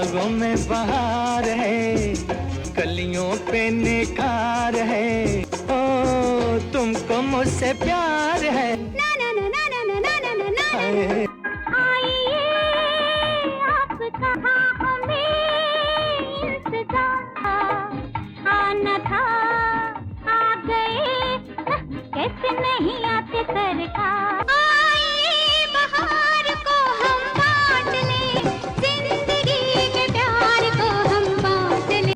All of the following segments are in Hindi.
बागों में बहार है, कलियों पे निखार है, ओ तुमको मुझसे प्यार है। ना ना ना ना ना ना ना ना ना ना। आइए आपका हमें इंतजार था, आना था, आ गए, कैसे नहीं आते सरकार। आइए बहार को हम बांट लें, जिंदगी के प्यार को हम बांट लें।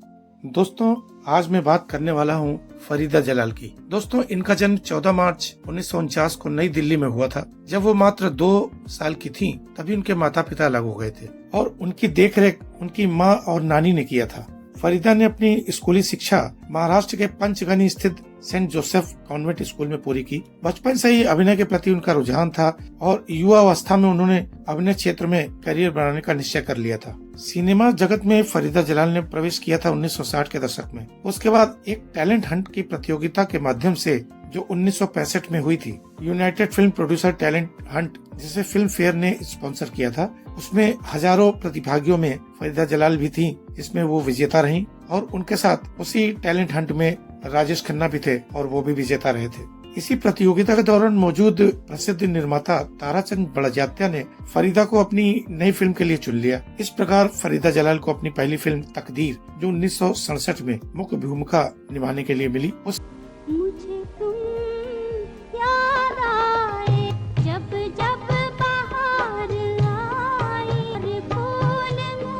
दोस्तों, आज मैं बात करने वाला हूँ फरीदा जलाल की। दोस्तों, इनका जन्म 14 मार्च 1949 को नई दिल्ली में हुआ था। जब वो मात्र 2 साल की थीं, तभी उनके माता पिता अलग हो गए थे और उनकी देखरेख उनकी माँ और नानी ने किया था। फरीदा ने अपनी स्कूली शिक्षा महाराष्ट्र के पंचगनी स्थित सेंट जोसेफ कॉन्वेंट स्कूल में पूरी की। बचपन से ही अभिनय के प्रति उनका रुझान था और युवा अवस्था में उन्होंने अभिनय क्षेत्र में करियर बनाने का निश्चय कर लिया था। सिनेमा जगत में फरीदा जलाल ने प्रवेश किया था 1960 के दशक में। उसके बाद एक टैलेंट हंट की प्रतियोगिता के माध्यम से, जो 1965 में हुई थी, United film producer talent Hunt, जिसे फिल्म फेयर ने स्पॉन्सर किया था, उसमें हजारों प्रतिभागियों में फरीदा जलाल भी थी, जिसमें वो विजेता रहीं और उनके साथ उसी टैलेंट हंट में राजेश खन्ना भी थे और वो भी विजेता रहे थे। इसी प्रतियोगिता के दौरान मौजूद प्रसिद्ध निर्माता ताराचंद बड़जात्या ने फरीदा को अपनी नई फिल्म के लिए चुन लिया। इस प्रकार फरीदा जलाल को अपनी पहली फिल्म तकदीर, जो 1967 में मुख्य भूमिका निभाने के लिए मिली, उस मुझे तुम याद आए, जब जब बाहर आए, फूल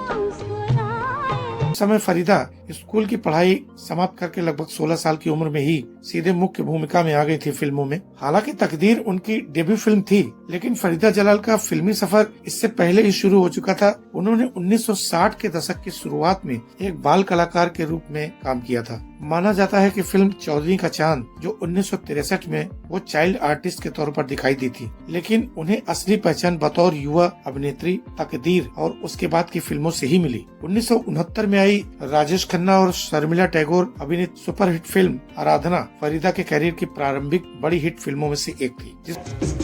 मुस्कुराए। समय फरीदा स्कूल की पढ़ाई समाप्त करके लगभग 16 साल की उम्र में ही सीधे मुख्य भूमिका में आ गई थी फिल्मों में। हालांकि तकदीर उनकी डेब्यू फिल्म थी, लेकिन फरीदा जलाल का फिल्मी सफर इससे पहले ही शुरू हो चुका था। उन्होंने 1960 के दशक की शुरुआत में एक बाल कलाकार के रूप में काम किया था। माना जाता है कि फिल्म चौधरी का चांद, जो 1963 में वो चाइल्ड आर्टिस्ट के तौर पर दिखाई दी थी, लेकिन उन्हें असली पहचान बतौर युवा अभिनेत्री तकदीर और उसके बाद की फिल्मों से ही मिली। 1969 में आई राजेश खन्ना और शर्मिला टैगोर अभिनीत सुपरहिट फिल्म आराधना फरीदा के करियर की प्रारंभिक बड़ी हिट फिल्मों में से एक थी।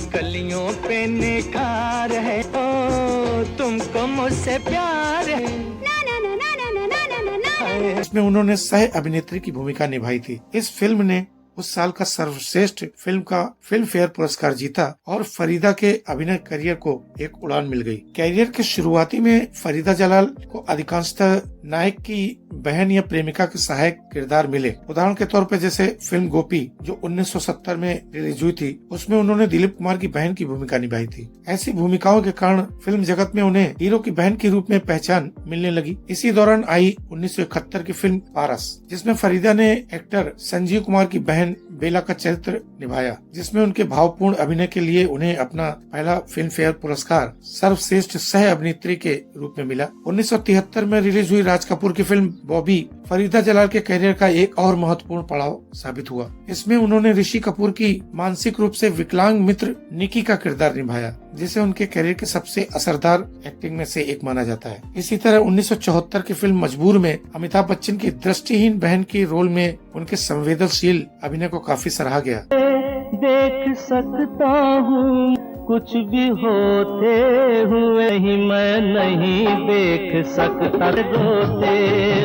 कलियों पे निखार है, ओ तुमको मुझसे प्यार है। ना ना ना ना ना ना ना ना ना। इसमें उन्होंने सह अभिनेत्री की भूमिका निभाई थी। इस फिल्म ने उस साल का सर्वश्रेष्ठ फिल्म का फिल्म फेयर पुरस्कार जीता और फरीदा के अभिनय करियर को एक उड़ान मिल गई। करियर के शुरुआती में फरीदा जलाल को अधिकांशतः नायक की बहन या प्रेमिका के सहायक किरदार मिले। उदाहरण के तौर पर जैसे फिल्म गोपी, जो 1970 में रिलीज हुई थी, उसमें उन्होंने दिलीप कुमार की बहन की भूमिका निभाई थी। ऐसी भूमिकाओं के कारण फिल्म जगत में उन्हें हीरो की बहन के रूप में पहचान मिलने लगी। इसी दौरान आई 1971 की फिल्म पारस, जिसमें फरीदा ने एक्टर संजीव कुमार की बहन बेला का चरित्र निभाया, जिसमें उनके भावपूर्ण अभिनय के लिए उन्हें अपना पहला फिल्म फेयर पुरस्कार सर्वश्रेष्ठ सह अभिनेत्री के रूप में मिला। 1973 में रिलीज हुई राज कपूर की फिल्म बॉबी फरीदा जलाल के करियर का एक और महत्वपूर्ण पड़ाव साबित हुआ। इसमें उन्होंने ऋषि कपूर की मानसिक रूप से विकलांग मित्र निकी का किरदार निभाया, जिसे उनके करियर के सबसे असरदार एक्टिंग में से एक माना जाता है। इसी तरह 1974 की फिल्म मजबूर में अमिताभ बच्चन की दृष्टिहीन बहन के रोल में उनके संवेदनशील अभिनय को काफी सराहा गया। देख सकता हूँ कुछ भी होते हुए ही, मैं नहीं देख सकता रोते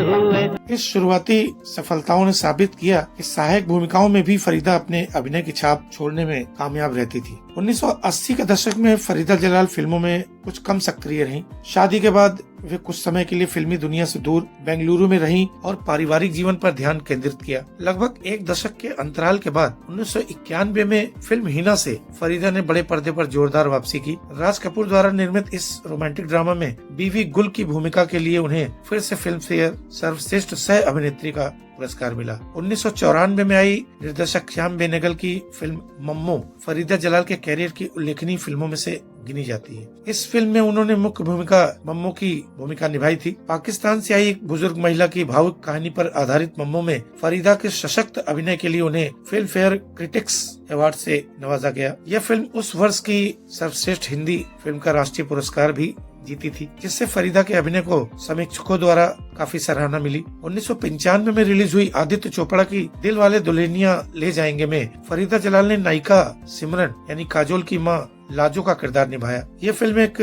हुए। इस शुरुआती सफलताओं ने साबित किया कि सहायक भूमिकाओं में भी फरीदा अपने अभिनय की छाप छोड़ने में कामयाब रहती थी। 1980 के दशक में फरीदा जलाल फिल्मों में कुछ कम सक्रिय रहीं। शादी के बाद वे कुछ समय के लिए फिल्मी दुनिया से दूर बेंगलुरु में रहीं और पारिवारिक जीवन पर ध्यान केंद्रित किया। लगभग एक दशक के अंतराल के बाद 1991 में फिल्म हिना से फरीदा ने बड़े पर्दे पर जोरदार वापसी की। राज कपूर द्वारा निर्मित इस रोमांटिक ड्रामा में बीवी गुल की भूमिका के लिए उन्हें फिर से फिल्म फेयर सर्वश्रेष्ठ सह अभिनेत्री का पुरस्कार मिला। 1994 में आई निर्देशक श्याम बेनेगल की फिल्म मम्मो फरीदा जलाल के कैरियर की उल्लेखनीय फिल्मों में से गिनी जाती है। इस फिल्म में उन्होंने मुख्य भूमिका मम्मो की भूमिका निभाई थी। पाकिस्तान से आई एक बुजुर्ग महिला की भावुक कहानी पर आधारित मम्मो में फरीदा के सशक्त अभिनय के लिए उन्हें फिल्म फेयर क्रिटिक्स अवार्ड से नवाजा गया। यह फिल्म उस वर्ष की सर्वश्रेष्ठ हिंदी फिल्म का राष्ट्रीय पुरस्कार भी जीती थी, जिससे फरीदा के अभिनय को समीक्षकों द्वारा काफी सराहना मिली। 1995 में रिलीज हुई आदित्य चोपड़ा की दिल वाले दुल्हनिया ले जाएंगे में फरीदा जलाल ने नायिका सिमरन यानी काजोल की मां लाजो का किरदार निभाया। यह फिल्म एक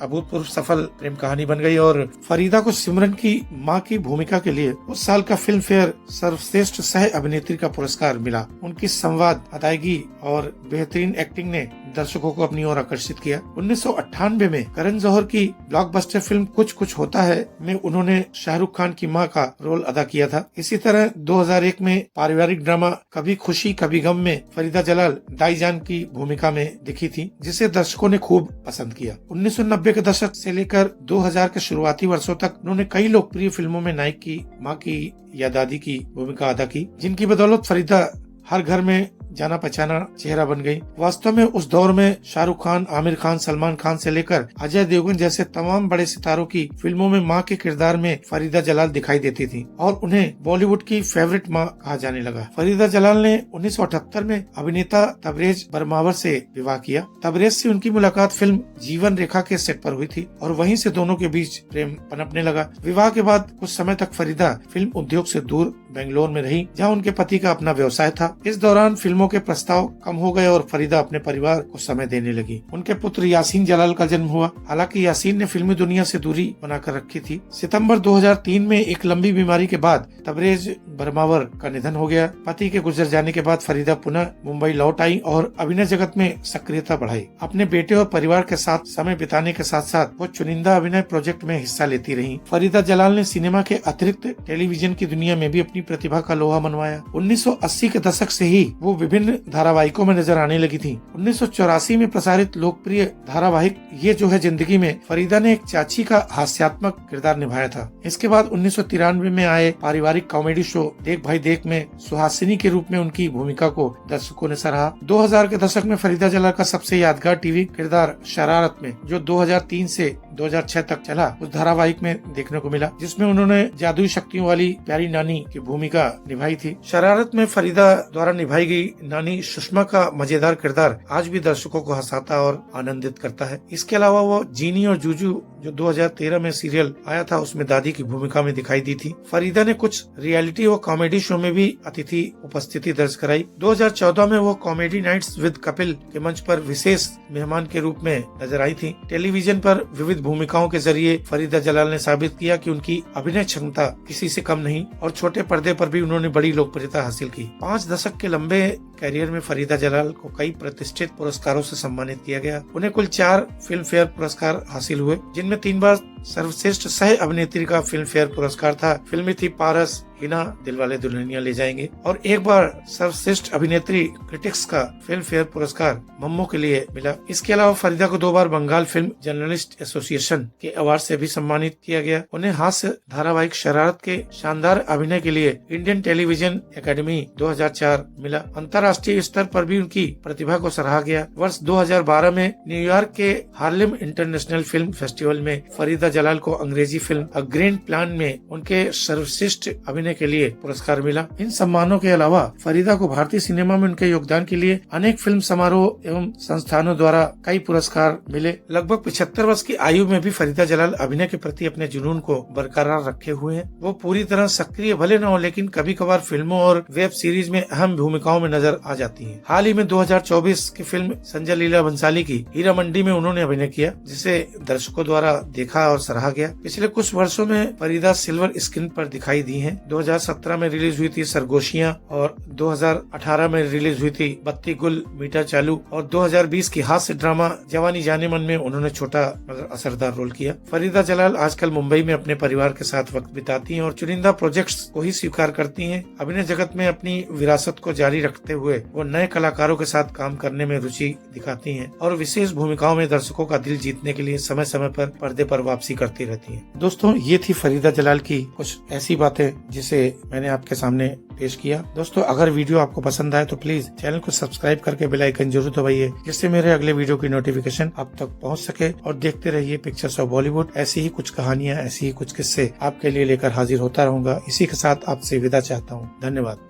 अभूतपूर्व सफल प्रेम कहानी बन गई और फरीदा को सिमरन की मां की भूमिका के लिए उस साल का फिल्म फेयर सर्वश्रेष्ठ सह अभिनेत्री का पुरस्कार मिला। उनकी संवाद, अदायगी और बेहतरीन एक्टिंग ने दर्शकों को अपनी ओर आकर्षित किया। 1998 में करण जौहर की ब्लॉकबस्टर फिल्म कुछ कुछ होता है में उन्होंने शाहरुख खान की मां का रोल अदा किया था। इसी तरह 2001 में पारिवारिक ड्रामा कभी खुशी कभी गम में फरीदा जलाल दाईजान की भूमिका में दिखी थी, जिसे दर्शकों ने खूब पसंद किया। 1990 के दशक से लेकर 2000 के शुरुआती वर्षों तक उन्होंने कई लोकप्रिय फिल्मों में नायक की, मां की या दादी की भूमिका अदा की, जिनकी बदौलत फरीदा हर घर में जाना पहचाना चेहरा बन गई। वास्तव में उस दौर में शाहरुख खान, आमिर खान, सलमान खान से लेकर अजय देवगन जैसे तमाम बड़े सितारों की फिल्मों में मां के किरदार में फरीदा जलाल दिखाई देती थी और उन्हें बॉलीवुड की फेवरेट मां कहा जाने लगा। फरीदा जलाल ने 1978 में अभिनेता तबरेज बरमावर से विवाह किया। तबरेज से उनकी मुलाकात फिल्म जीवन रेखा के सेट पर हुई थी और वहीं से दोनों के बीच प्रेम पनपने लगा। विवाह के बाद कुछ समय तक फरीदा फिल्म उद्योग से दूर बेंगलोर में रही, जहाँ उनके पति का अपना व्यवसाय था। इस दौरान फिल्मों के प्रस्ताव कम हो गए और फरीदा अपने परिवार को समय देने लगी। उनके पुत्र यासीन जलाल का जन्म हुआ। हालांकि यासीन ने फिल्मी दुनिया से दूरी बनाकर रखी थी। सितंबर 2003 में एक लंबी बीमारी के बाद तबरेज बरमावर का निधन हो गया। पति के गुजर जाने के बाद फरीदा पुनः मुंबई लौट आई और अभिनय जगत में सक्रियता बढ़ाई। अपने बेटे और परिवार के साथ समय बिताने के साथ साथ वो चुनिंदा अभिनय प्रोजेक्ट में हिस्सा लेती रही। फरीदा जलाल ने सिनेमा के अतिरिक्त टेलीविजन की दुनिया में भी अपनी प्रतिभा का लोहा मनवाया। 1980 के दशक से ही वो विभिन्न धारावाहिकों में नजर आने लगी थी। 1984 में प्रसारित लोकप्रिय धारावाहिक ये जो है जिंदगी में फरीदा ने एक चाची का हास्यात्मक किरदार निभाया था। इसके बाद 1993 में आए पारिवारिक कॉमेडी शो देख भाई देख में सुहासिनी के रूप में उनकी भूमिका को दर्शकों ने सराहा। 2000 के दशक में फरीदा जलाल का सबसे यादगार टीवी किरदार शरारत में, जो 2003 से 2006 तक चला, उस धारावाहिक में देखने को मिला, जिसमें उन्होंने जादुई शक्तियों वाली प्यारी नानी की भूमिका निभाई थी। शरारत में फरीदा द्वारा निभाई गई नानी सुषमा का मजेदार किरदार आज भी दर्शकों को हंसाता और आनंदित करता है। इसके अलावा वो जीनी और जूजू जो 2013 में सीरियल आया था उसमें दादी की भूमिका में दिखाई दी थी। फरीदा ने कुछ रियलिटी और कॉमेडी शो में भी अतिथि उपस्थिति दर्ज कराई। 2014 में वो कॉमेडी नाइट्स विद कपिल के मंच पर विशेष मेहमान के रूप में नजर आई थी। टेलीविजन पर विविध भूमिकाओं के जरिए फरीदा जलाल ने साबित किया कि उनकी अभिनय क्षमता किसी से कम नहीं और छोटे पर्दे पर भी उन्होंने बड़ी लोकप्रियता हासिल की। 5 दशक के लंबे कैरियर में फरीदा जलाल को कई प्रतिष्ठित पुरस्कारों से सम्मानित किया गया। उन्हें कुल 4 फिल्म फेयर पुरस्कार हासिल हुए, जिनमें 3 बार सर्वश्रेष्ठ सह अभिनेत्री का फिल्म फेयर पुरस्कार था। फिल्में थी पारस, हिना, दिलवाले दुल्हनिया ले जाएंगे, और एक बार सर्वश्रेष्ठ अभिनेत्री क्रिटिक्स का फिल्म फेयर पुरस्कार मम्मू के लिए मिला। इसके अलावा फरीदा को 2 बार बंगाल फिल्म जर्नलिस्ट एसोसिएशन के अवार्ड से भी सम्मानित किया गया। उन्हें हास्य धारावाहिक शरारत के शानदार अभिनय के लिए इंडियन टेलीविजन एकेडमी 2004 मिला। अंतर्राष्ट्रीय स्तर पर भी उनकी प्रतिभा को सराहा गया। वर्ष 2012 में न्यूयॉर्क के हार्लेम इंटरनेशनल फिल्म फेस्टिवल में फरीदा जलाल को अंग्रेजी फिल्म अ ग्रैंड प्लान में उनके सर्वश्रेष्ठ अभिनय के लिए पुरस्कार मिला। इन सम्मानों के अलावा फरीदा को भारतीय सिनेमा में उनके योगदान के लिए अनेक फिल्म समारोह एवं संस्थानों द्वारा कई पुरस्कार मिले। लगभग 75 वर्ष की आयु में भी फरीदा जलाल अभिनय के प्रति अपने जुनून को बरकरार रखे हुए हैं। वो पूरी तरह सक्रिय भले न हो, लेकिन कभी कभार फिल्मों और वेब सीरीज में अहम भूमिकाओं में नजर आ जाती हैं। हाल ही में 2024 की फिल्म संजय लीला भंसाली की हीरा मंडी में उन्होंने अभिनय किया, जिसे दर्शकों द्वारा देखा और सराहा गया। पिछले कुछ वर्षों में फरीदा सिल्वर स्क्रीन पर दिखाई दी हैं। 2017 में रिलीज हुई थी सरगोशियां और 2018 में रिलीज हुई थी बत्ती गुल मीटर चालू और 2020 की हास्य ड्रामा जवानी जाने मन में उन्होंने छोटा मगर असरदार रोल किया। फरीदा जलाल आजकल मुंबई में अपने परिवार के साथ वक्त बिताती हैं और चुनिंदा प्रोजेक्ट्स को ही स्वीकार करती हैं। अभिनय जगत में अपनी विरासत को जारी रखते हुए वो नए कलाकारों के साथ काम करने में रुचि दिखाती हैं और विशेष भूमिकाओं में दर्शकों का दिल जीतने के लिए समय समय पर पर्दे पर वापसी करती रहती हैं। दोस्तों, ये थी फरीदा जलाल की कुछ ऐसी बातें जिसे मैंने आपके सामने पेश किया। दोस्तों, अगर वीडियो आपको पसंद आए तो प्लीज चैनल को सब्सक्राइब करके बेल आइकन जरूर दबाइए, जिससे मेरे अगले वीडियो की नोटिफिकेशन आप तक पहुंच सके। और देखते रहिए पिक्चर्स ऑफ बॉलीवुड। ऐसी ही कुछ कहानियां, ऐसी ही कुछ किस्से आपके लिए लेकर हाजिर होता रहूंगा। इसी के साथ आपसे विदा चाहता हूं। धन्यवाद।